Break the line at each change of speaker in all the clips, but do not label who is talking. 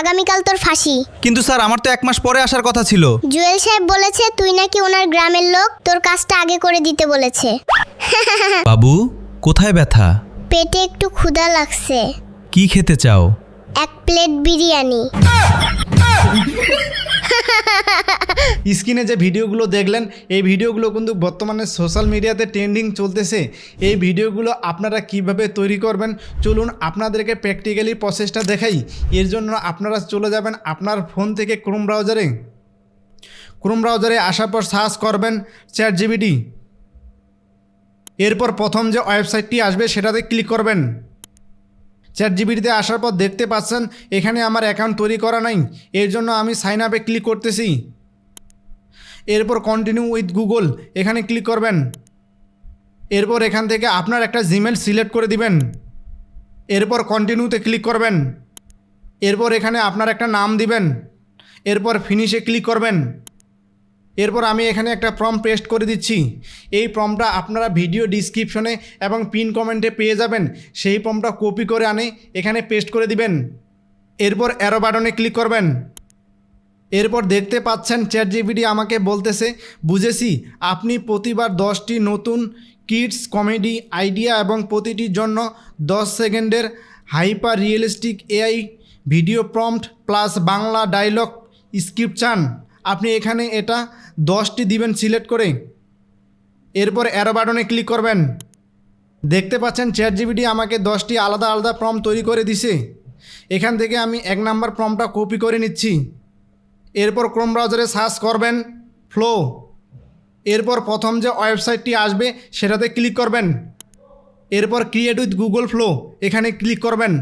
আগামীকাল তোর ফাঁসি।
কিন্তু স্যার আমার তো 1 মাস পরে আসার কথা ছিল।
জুয়েল সাহেব বলেছে তুই নাকি ওনার গ্রামের লোক, তোর কাজটা আগে করে দিতে বলেছে।
বাবু কোথায় ব্যথা?
পেটে একটু ক্ষুধা লাগছে।
কি খেতে চাও?
1 প্লেট বিরিয়ানি।
স্ক্রিনে যে ভিডিওগুলো দেখলেন এই ভিডিওগুলো কিন্তু বর্তমানে সোশ্যাল মিডিয়াতে ট্রেন্ডিং চলতেছে। এই ভিডিওগুলো আপনারা কিভাবে তৈরি করবেন চলুন আপনাদেরকে প্র্যাকটিক্যালি প্রসেসটা দেখাই। এর জন্য আপনারা চলে যাবেন আপনার ফোন থেকে ক্রোম ব্রাউজারে আসার পর সার্চ করবেন ChatGPT। এরপর প্রথম যে ওয়েবসাইটটি আসবে সেটাতে ক্লিক করবেন। ChatGPTতে আসার পর দেখতে পাচ্ছেন এখানে আমার অ্যাকাউন্ট তৈরি করা নাই, এর জন্য আমি সাইন আপে ক্লিক করতেছি। এরপর কন্টিনিউ উইথ গুগল এখানে ক্লিক করবেন। এরপর এখান থেকে আপনার একটা জিমেল সিলেক্ট করে দিবেন। এরপর কন্টিনিউতে ক্লিক করবেন। এরপর এখানে আপনার একটা নাম দিবেন। এরপর ফিনিশে ক্লিক করবেন। এরপর আমি এখানে একটা প্রম্পট পেস্ট করে দিচ্ছি। এই প্রম্পটটা আপনারা ভিডিও ডিসক্রিপশনে এবং পিন কমেন্টে পেয়ে যাবেন। সেই প্রম্পটটা কপি করে আনে এখানে পেস্ট করে দিবেন। এরপর অ্যারো বাটনে ক্লিক করবেন। এরপর দেখতে পাচ্ছেন ChatGPT আমাকে বলতেছে, বুঝেছি আপনি প্রতিবার 10টি নতুন কিডস কমেডি আইডিয়া এবং প্রতিটির জন্য 10 সেকেন্ডের hyper realistic AI video prompt plus Bangla dialogue script চান। আপনি এখানে এটা 10টি দিবেন সিলেক্ট করে। এরপর অ্যারো বাটনে ক্লিক করবেন। দেখতে পাচ্ছেন ChatGPT আমাকে 10টি আলাদা আলাদা প্রম্পট তৈরি করে দিছে। এখান থেকে আমি 1 নাম্বার প্রম্পটটা কপি করে নিচ্ছি। এরপর ক্রোম ব্রাউজারে সার্চ করবেন ফ্লো। এরপর প্রথম যে ওয়েবসাইটটি আসবে সেটাতে ক্লিক করবেন। এরপর ক্রিয়েট উইথ গুগল ফ্লো এখানে ক্লিক করবেন।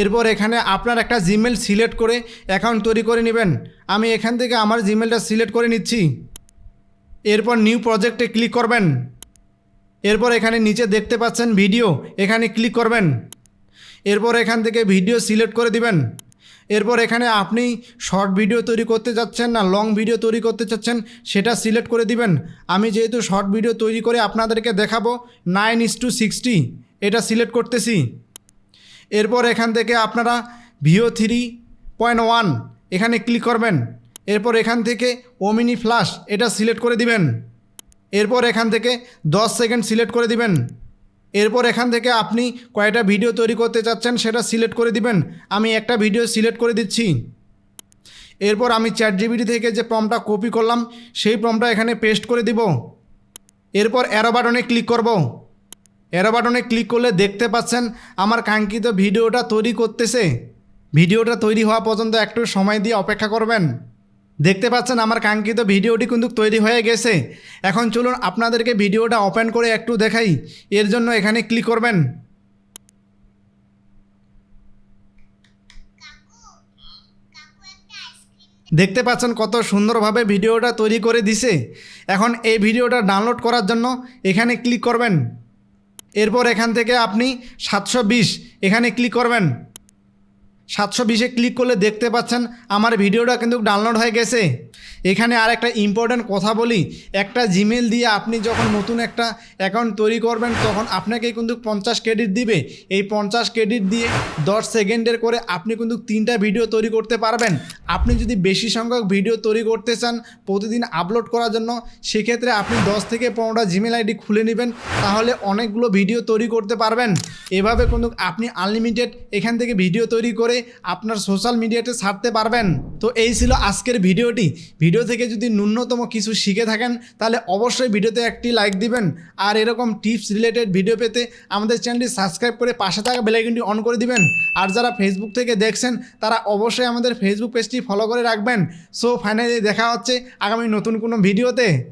এরপর এখানে আপনার একটা জিমেল সিলেক্ট করে অ্যাকাউন্ট তৈরি করে নেবেন। আমি এখান থেকে আমার জিমেলটা সিলেক্ট করে নিচ্ছি। এরপর নিউ প্রজেক্টে ক্লিক করবেন। এরপর এখানে নিচে দেখতে পাচ্ছেন ভিডিও এখানে ক্লিক করবেন। এরপর এখান থেকে ভিডিও সিলেক্ট করে দিবেন। এরপর এখানে আপনি শর্ট ভিডিও তৈরি করতে যাচ্ছেন না লং ভিডিও তৈরি করতে চাচ্ছেন সেটা সিলেক্ট করে দিবেন। আমি যেহেতু শর্ট ভিডিও তৈরি করে আপনাদেরকে দেখাবো 9:60 এটা সিলেক্ট করতেছি। এরপর এখান থেকে আপনারা ভিও 3.1 এখানে ক্লিক করবেন। এরপর এখান থেকে ওমিনি ফ্ল্যাশ এটা সিলেক্ট করে দিবেন। এরপর এখান থেকে 10 সেকেন্ড সিলেক্ট করে দিবেন। এরপর এখান থেকে আপনি কয়টা ভিডিও তৈরি করতে চাচ্ছেন সেটা সিলেক্ট করে দিবেন। আমি একটা ভিডিও সিলেক্ট করে দিচ্ছি। এরপর আমি ChatGPT থেকে যে প্রম্পটটা কপি করলাম সেই প্রম্পটটা এখানে পেস্ট করে দিব। এরপর অ্যারো বাটনে ক্লিক করব। অ্যারো বাটনে ক্লিক করলে দেখতে পাচ্ছেন আমার কাঙ্ক্ষিত ভিডিওটা তৈরি করতেছে। ভিডিওটা তৈরি হওয়া পর্যন্ত একটু সময় দিয়ে অপেক্ষা করবেন। দেখতে পাচ্ছেন আমার কাঙ্ক্ষিত ভিডিওটি কিন্তু তৈরি হয়ে গেছে। এখন চলুন আপনাদেরকে ভিডিওটা ওপেন করে একটু দেখাই। এর জন্য এখানে ক্লিক করবেন। দেখতে পাচ্ছেন কত সুন্দরভাবে ভিডিওটা তৈরি করে দিছে। এখন এই ভিডিওটা ডাউনলোড করার জন্য এখানে ক্লিক করবেন। এরপর এখান থেকে আপনি 720 এখানে ক্লিক করবেন। 720-এ ক্লিক করলে দেখতে পাচ্ছেন আমার ভিডিওটা কিন্তু ডাউনলোড হয়ে গেছে। এখানে আর একটা ইম্পর্ট্যান্ট কথা বলি, একটা জিমেল দিয়ে আপনি যখন নতুন একটা অ্যাকাউন্ট তৈরি করবেন তখন আপনাকে কিন্তু 50 ক্রেডিট দিবে। এই 50 ক্রেডিট দিয়ে 10 সেকেন্ডের করে আপনি কিন্তু 3টা ভিডিও তৈরি করতে পারবেন। আপনি যদি বেশি সংখ্যক ভিডিও তৈরি করতে চান প্রতিদিন আপলোড করার জন্য সেক্ষেত্রে আপনি 10 থেকে 15টা জিমেল আইডি খুলে নেবেন, তাহলে অনেকগুলো ভিডিও তৈরি করতে পারবেন। এভাবে কিন্তু আপনি আনলিমিটেড এখান থেকে ভিডিও তৈরি করে আপনার সোশ্যাল মিডিয়াতে ছাড়তে পারবেন। তো এই ছিল আজকের ভিডিওটি। ভিডিও থেকে যদি ন্যূনতম কিছু শিখে থাকেন তাহলে অবশ্যই ভিডিওতে একটি লাইক দিবেন। আর এরকম টিপস রিলেটেড ভিডিও পেতে আমাদের চ্যানেলটি সাবস্ক্রাইব করে পাশে থাকা বেল আইকনটি অন করে দিবেন। আর যারা ফেসবুক থেকে দেখছেন তারা অবশ্যই আমাদের ফেসবুক পেজটি ফলো করে রাখবেন। সো ফাইনালি দেখা হচ্ছে আগামী নতুন কোনো ভিডিওতে।